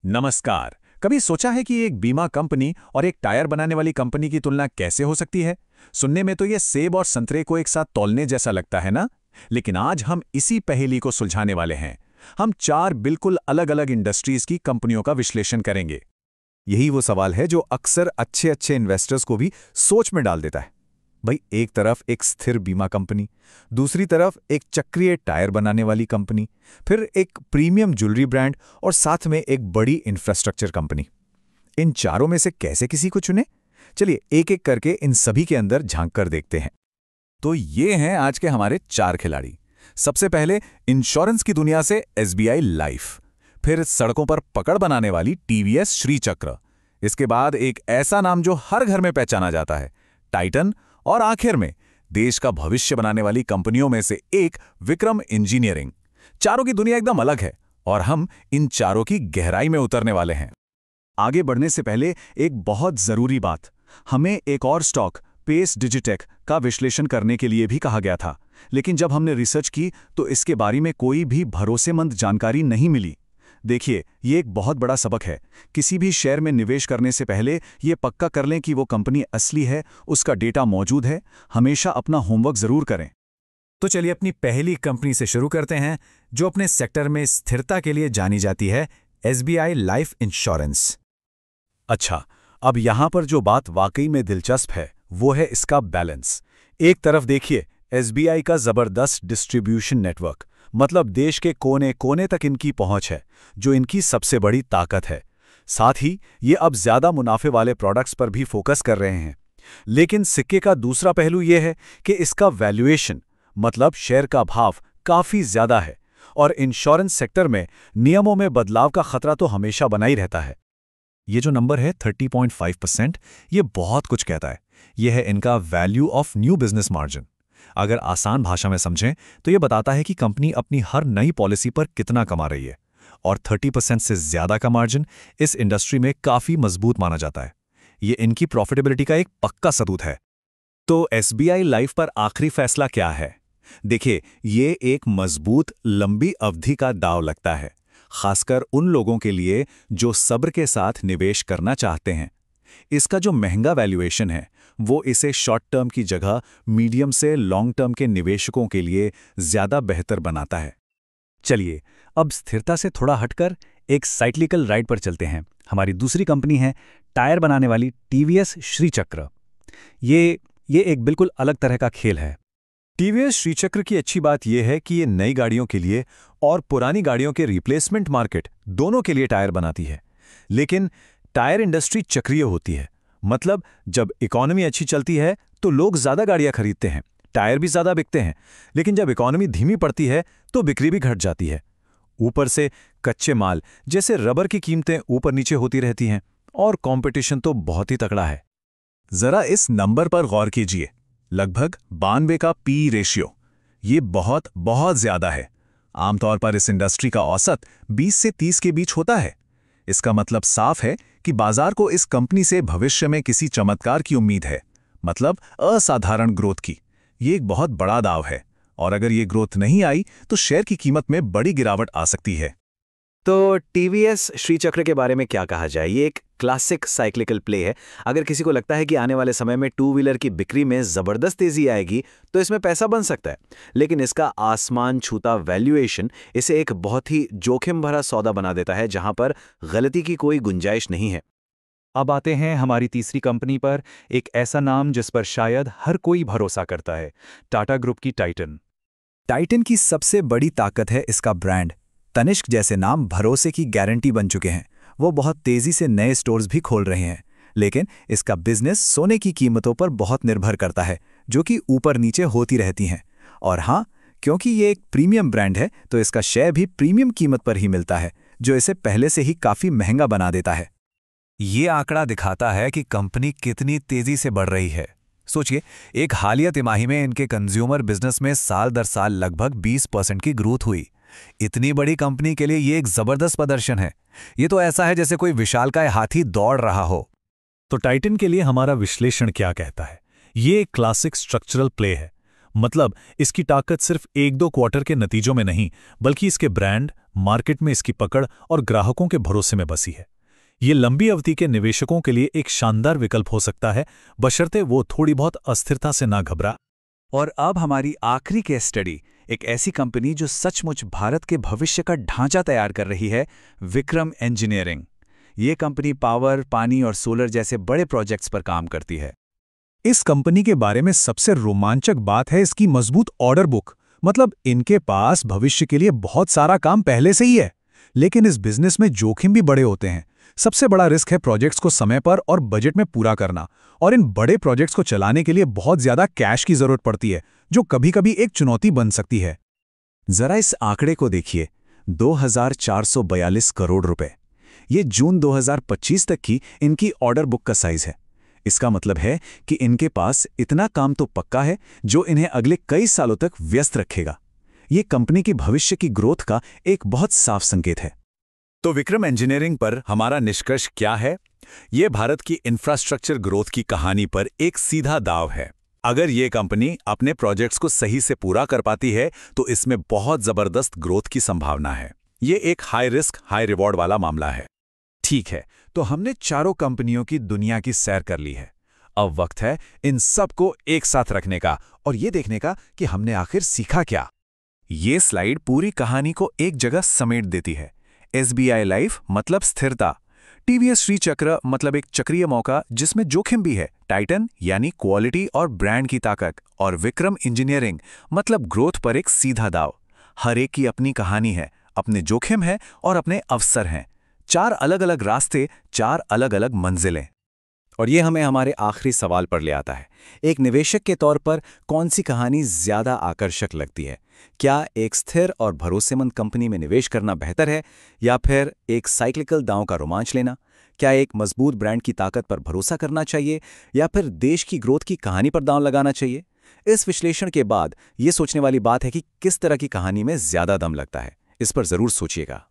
नमस्कार। कभी सोचा है कि एक बीमा कंपनी और एक टायर बनाने वाली कंपनी की तुलना कैसे हो सकती है? सुनने में तो ये सेब और संतरे को एक साथ तौलने जैसा लगता है ना? लेकिन आज हम इसी पहेली को सुलझाने वाले हैं। हम चार बिल्कुल अलग-अलग इंडस्ट्रीज की कंपनियों का विश्लेषण करेंगे। यही वो सवाल है जो अक्सर अच्छे अच्छे इन्वेस्टर्स को भी सोच में डाल देता है। भाई, एक तरफ एक स्थिर बीमा कंपनी, दूसरी तरफ एक चक्रीय टायर बनाने वाली कंपनी, फिर एक प्रीमियम ज्वेलरी ब्रांड और साथ में एक बड़ी इंफ्रास्ट्रक्चर कंपनी। इन चारों में से कैसे किसी को चुने? चलिए एक एक करके इन सभी के अंदर झांक कर देखते हैं। तो ये हैं आज के हमारे चार खिलाड़ी। सबसे पहले इंश्योरेंस की दुनिया से एसबीआई लाइफ, फिर सड़कों पर पकड़ बनाने वाली टीवीएस श्री चक्र, इसके बाद एक ऐसा नाम जो हर घर में पहचाना जाता है, टाइटन, और आखिर में देश का भविष्य बनाने वाली कंपनियों में से एक विक्रम इंजीनियरिंग। चारों की दुनिया एकदम अलग है और हम इन चारों की गहराई में उतरने वाले हैं। आगे बढ़ने से पहले एक बहुत जरूरी बात, हमें एक और स्टॉक पेस डिजिटेक का विश्लेषण करने के लिए भी कहा गया था, लेकिन जब हमने रिसर्च की तो इसके बारे में कोई भी भरोसेमंद जानकारी नहीं मिली। देखिए, ये एक बहुत बड़ा सबक है। किसी भी शेयर में निवेश करने से पहले ये पक्का कर लें कि वो कंपनी असली है, उसका डेटा मौजूद है। हमेशा अपना होमवर्क जरूर करें। तो चलिए अपनी पहली कंपनी से शुरू करते हैं, जो अपने सेक्टर में स्थिरता के लिए जानी जाती है, एसबीआई लाइफ इंश्योरेंस। अच्छा, अब यहां पर जो बात वाकई में दिलचस्प है वो है इसका बैलेंस। एक तरफ देखिए, एसबीआई का जबरदस्त डिस्ट्रीब्यूशन नेटवर्क, मतलब देश के कोने कोने तक इनकी पहुंच है, जो इनकी सबसे बड़ी ताकत है। साथ ही ये अब ज्यादा मुनाफे वाले प्रोडक्ट्स पर भी फोकस कर रहे हैं। लेकिन सिक्के का दूसरा पहलू ये है कि इसका वैल्यूएशन, मतलब शेयर का भाव, काफी ज्यादा है और इंश्योरेंस सेक्टर में नियमों में बदलाव का खतरा तो हमेशा बना ही रहता है। ये जो नंबर है 30.5%, ये बहुत कुछ कहता है। ये है इनका value of new business margin. अगर आसान भाषा में समझें तो ये बताता है कि कंपनी अपनी हर नई पॉलिसी पर कितना कमा रही है, और 30% से ज्यादा का मार्जिन इस इंडस्ट्री में काफी मजबूत माना जाता है। ये इनकी प्रॉफिटेबिलिटी का एक पक्का सबूत है। तो एसबीआई लाइफ पर आखिरी फैसला क्या है? देखिए, ये एक मजबूत लंबी अवधि का दांव लगता है, खासकर उन लोगों के लिए जो सब्र के साथ निवेश करना चाहते हैं। इसका जो महंगा वैल्यूएशन है वो इसे शॉर्ट टर्म की जगह मीडियम से लॉन्ग टर्म के निवेशकों के लिए ज्यादा बेहतर बनाता है। चलिए अब स्थिरता से थोड़ा हटकर एक साइक्लिकल राइड पर चलते हैं। हमारी दूसरी कंपनी है टायर बनाने वाली टीवीएस श्री चक्र। ये एक बिल्कुल अलग तरह का खेल है। टीवीएस श्री चक्र की अच्छी बात यह है कि ये नई गाड़ियों के लिए और पुरानी गाड़ियों के रिप्लेसमेंट मार्केट दोनों के लिए टायर बनाती है। लेकिन टायर इंडस्ट्री चक्रीय होती है, मतलब जब इकोनॉमी अच्छी चलती है तो लोग ज्यादा गाड़ियां खरीदते हैं, टायर भी ज्यादा बिकते हैं। लेकिन जब इकोनॉमी धीमी पड़ती है तो बिक्री भी घट जाती है। ऊपर से कच्चे माल जैसे रबर की कीमतें ऊपर नीचे होती रहती हैं और कंपटीशन तो बहुत ही तगड़ा है। जरा इस नंबर पर गौर कीजिए, लगभग 92 का पी रेशियो। ये बहुत बहुत ज्यादा है। आमतौर पर इस इंडस्ट्री का औसत 20 से 30 के बीच होता है। इसका मतलब साफ है कि बाजार को इस कंपनी से भविष्य में किसी चमत्कार की उम्मीद है, मतलब असाधारण ग्रोथ की। ये एक बहुत बड़ा दाव है और अगर ये ग्रोथ नहीं आई तो शेयर की कीमत में बड़ी गिरावट आ सकती है। तो टीवीएस श्री चक्र के बारे में क्या कहा जाए? ये एक क्लासिक साइक्लिकल प्ले है। अगर किसी को लगता है कि आने वाले समय में टू व्हीलर की बिक्री में जबरदस्त तेजी आएगी तो इसमें पैसा बन सकता है, लेकिन इसका आसमान छूता वैल्यूएशन इसे एक बहुत ही जोखिम भरा सौदा बना देता है, जहां पर गलती की कोई गुंजाइश नहीं है। अब आते हैं हमारी तीसरी कंपनी पर, एक ऐसा नाम जिस पर शायद हर कोई भरोसा करता है, टाटा ग्रुप की टाइटन। टाइटन की सबसे बड़ी ताकत है इसका ब्रांड। तनिष्क जैसे नाम भरोसे की गारंटी बन चुके हैं। वो बहुत तेजी से नए स्टोर्स भी खोल रहे हैं, लेकिन इसका बिजनेस सोने की कीमतों पर बहुत निर्भर करता है, जो कि ऊपर नीचे होती रहती हैं। और हाँ, क्योंकि ये एक प्रीमियम ब्रांड है तो इसका शेयर भी प्रीमियम कीमत पर ही मिलता है, जो इसे पहले से ही काफी महंगा बना देता है। ये आंकड़ा दिखाता है कि कंपनी कितनी तेजी से बढ़ रही है। सोचिए, एक हालिया तिमाही में इनके कंज्यूमर बिजनेस में साल दर साल लगभग 20% की ग्रोथ हुई। इतनी बड़ी कंपनी के लिए ये एक जबरदस्त प्रदर्शन है। ये तो ऐसा है जैसे कोई विशालकाय हाथी दौड़ रहा हो। तो टाइटन के लिए हमारा विश्लेषण क्या कहता है? ये एक क्लासिक स्ट्रक्चरल प्ले है, मतलब इसकी ताकत सिर्फ 1-2 क्वार्टर के नतीजों में नहीं, बल्कि इसके ब्रांड, मार्केट में इसकी पकड़ और ग्राहकों के भरोसे में बसी है। ये लंबी अवधि के निवेशकों के लिए एक शानदार विकल्प हो सकता है, बशर्ते वो थोड़ी बहुत अस्थिरता से ना घबरा। और अब हमारी आखिरी केस स्टडी, एक ऐसी कंपनी जो सचमुच भारत के भविष्य का ढांचा तैयार कर रही है, विक्रम इंजीनियरिंग। ये कंपनी पावर, पानी और सोलर जैसे बड़े प्रोजेक्ट्स पर काम करती है। इस कंपनी के बारे में सबसे रोमांचक बात है इसकी मजबूत ऑर्डर बुक। मतलब इनके पास भविष्य के लिए बहुत सारा काम पहले से ही है। लेकिन इस बिजनेस में जोखिम भी बड़े होते हैं। सबसे बड़ा रिस्क है प्रोजेक्ट्स को समय पर और बजट में पूरा करना, और इन बड़े प्रोजेक्ट्स को चलाने के लिए बहुत ज्यादा कैश की जरूरत पड़ती है, जो कभी-कभी एक चुनौती बन सकती है। जरा इस आंकड़े को देखिए, 2442 करोड़ रुपए। ये जून 2025 तक की इनकी ऑर्डर बुक का साइज है। इसका मतलब है कि इनके पास इतना काम तो पक्का है जो इन्हें अगले कई सालों तक व्यस्त रखेगा। ये कंपनी की भविष्य की ग्रोथ का एक बहुत साफ संकेत है। तो विक्रम इंजीनियरिंग पर हमारा निष्कर्ष क्या है? ये भारत की इंफ्रास्ट्रक्चर ग्रोथ की कहानी पर एक सीधा दाव है। अगर ये कंपनी अपने प्रोजेक्ट्स को सही से पूरा कर पाती है तो इसमें बहुत जबरदस्त ग्रोथ की संभावना है। ये एक हाई रिस्क हाई रिवॉर्ड वाला मामला है। ठीक है, तो हमने चारों कंपनियों की दुनिया की सैर कर ली है। अब वक्त है इन सब को एक साथ रखने का और ये देखने का कि हमने आखिर सीखा क्या। ये स्लाइड पूरी कहानी को एक जगह समेट देती है। SBI लाइफ मतलब स्थिरता, TVS श्री चक्र मतलब एक चक्रीय मौका जिसमें जोखिम भी है, टाइटन यानी क्वालिटी और ब्रांड की ताकत, और विक्रम इंजीनियरिंग मतलब ग्रोथ पर एक सीधा दाव। हर एक की अपनी कहानी है, अपने जोखिम है और अपने अवसर हैं। 4 अलग-अलग रास्ते, 4 अलग-अलग मंजिलें। और ये हमें हमारे आखिरी सवाल पर ले आता है। एक निवेशक के तौर पर कौन सी कहानी ज़्यादा आकर्षक लगती है? क्या एक स्थिर और भरोसेमंद कंपनी में निवेश करना बेहतर है, या फिर एक साइक्लिकल दांव का रोमांच लेना? क्या एक मजबूत ब्रांड की ताकत पर भरोसा करना चाहिए, या फिर देश की ग्रोथ की कहानी पर दांव लगाना चाहिए? इस विश्लेषण के बाद ये सोचने वाली बात है कि किस तरह की कहानी में ज़्यादा दम लगता है। इस पर ज़रूर सोचिएगा।